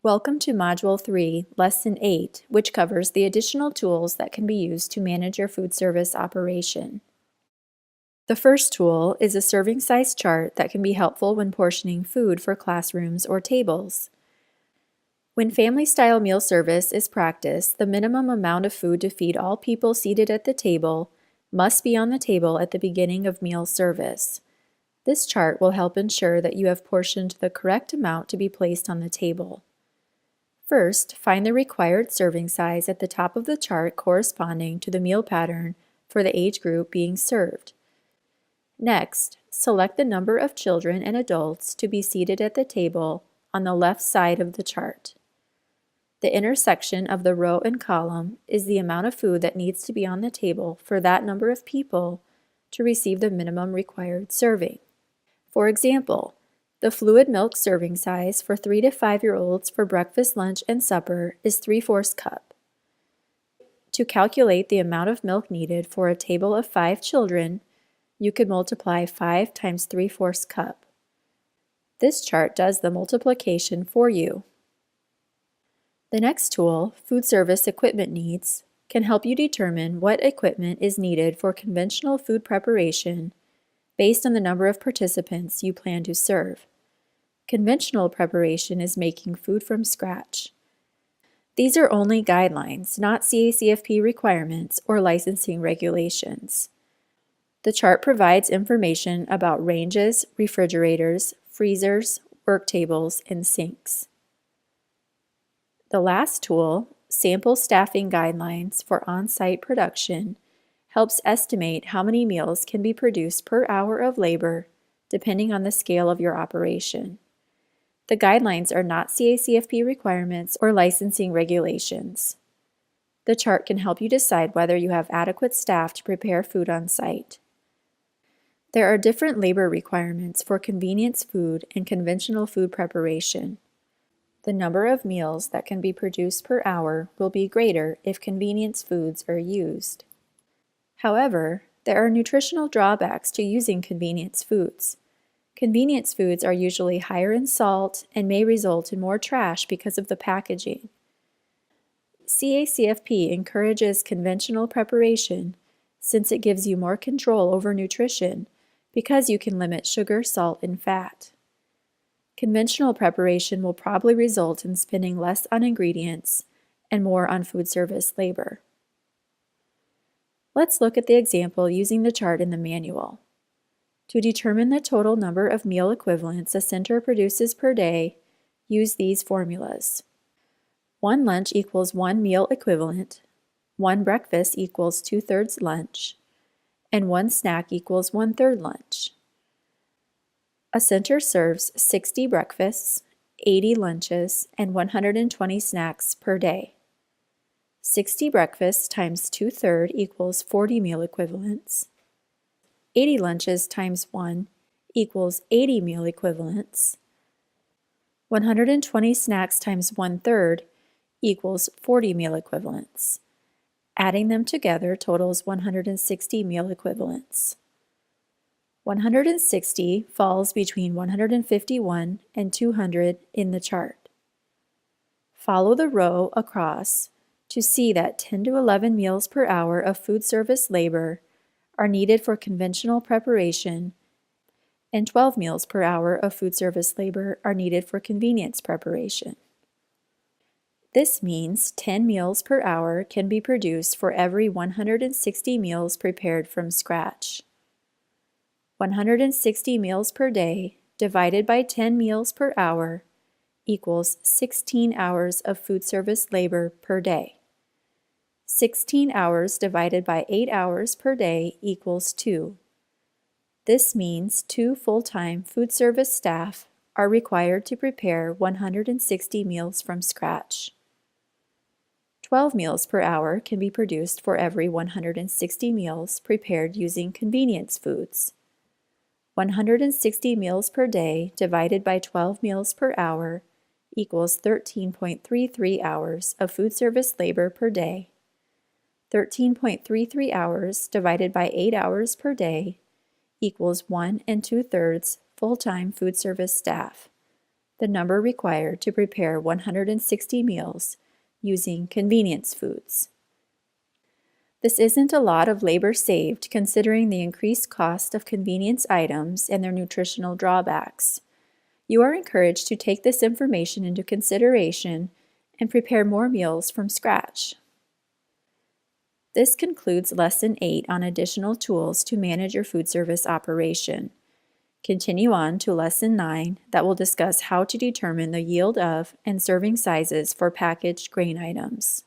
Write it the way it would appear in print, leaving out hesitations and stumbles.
Welcome to Module 3, Lesson 8, which covers the additional tools that can be used to manage your food service operation. The first tool is a serving size chart that can be helpful when portioning food for classrooms or tables. When family-style meal service is practiced, the minimum amount of food to feed all people seated at the table must be on the table at the beginning of meal service. This chart will help ensure that you have portioned the correct amount to be placed on the table. First, find the required serving size at the top of the chart corresponding to the meal pattern for the age group being served. Next, select the number of children and adults to be seated at the table on the left side of the chart. The intersection of the row and column is the amount of food that needs to be on the table for that number of people to receive the minimum required serving. For example, the fluid milk serving size for 3 to 5-year-olds for breakfast, lunch, and supper is 3/4 cup. To calculate the amount of milk needed for a table of 5 children, you could multiply 5 times 3/4 cup. This chart does the multiplication for you. The next tool, Food Service Equipment Needs, can help you determine what equipment is needed for conventional food preparation based on the number of participants you plan to serve. Conventional preparation is making food from scratch. These are only guidelines, not CACFP requirements or licensing regulations. The chart provides information about ranges, refrigerators, freezers, work tables, and sinks. The last tool, Sample Staffing Guidelines for On-Site Production, helps estimate how many meals can be produced per hour of labor, depending on the scale of your operation. The guidelines are not CACFP requirements or licensing regulations. The chart can help you decide whether you have adequate staff to prepare food on site. There are different labor requirements for convenience food and conventional food preparation. The number of meals that can be produced per hour will be greater if convenience foods are used. However, there are nutritional drawbacks to using convenience foods. Convenience foods are usually higher in salt and may result in more trash because of the packaging. CACFP encourages conventional preparation since it gives you more control over nutrition because you can limit sugar, salt, and fat. Conventional preparation will probably result in spending less on ingredients and more on food service labor. Let's look at the example using the chart in the manual. To determine the total number of meal equivalents a center produces per day, use these formulas. 1 lunch equals 1 meal equivalent, 1 breakfast equals 2/3 lunch, and 1 snack equals 1/3 lunch. A center serves 60 breakfasts, 80 lunches, and 120 snacks per day. 60 breakfasts times 2/3 equals 40 meal equivalents. 80 lunches times 1 equals 80 meal equivalents. 120 snacks times 1/3 equals 40 meal equivalents. Adding them together totals 160 meal equivalents. 160 falls between 151 and 200 in the chart. Follow the row across to see that 10 to 11 meals per hour of food service labor are needed for conventional preparation and 12 meals per hour of food service labor are needed for convenience preparation. This means 10 meals per hour can be produced for every 160 meals prepared from scratch. 160 meals per day divided by 10 meals per hour equals 16 hours of food service labor per day. 16 hours divided by 8 hours per day equals 2. This means 2 full-time food service staff are required to prepare 160 meals from scratch. 12 meals per hour can be produced for every 160 meals prepared using convenience foods. 160 meals per day divided by 12 meals per hour equals 13.33 hours of food service labor per day. 13.33 hours divided by 8 hours per day equals 1 2/3 full-time food service staff. the number required to prepare 160 meals using convenience foods. This isn't a lot of labor saved considering the increased cost of convenience items and their nutritional drawbacks. You are encouraged to take this information into consideration and prepare more meals from scratch. This concludes Lesson 8 on additional tools to manage your food service operation. Continue on to Lesson 9 that will discuss how to determine the yield of and serving sizes for packaged grain items.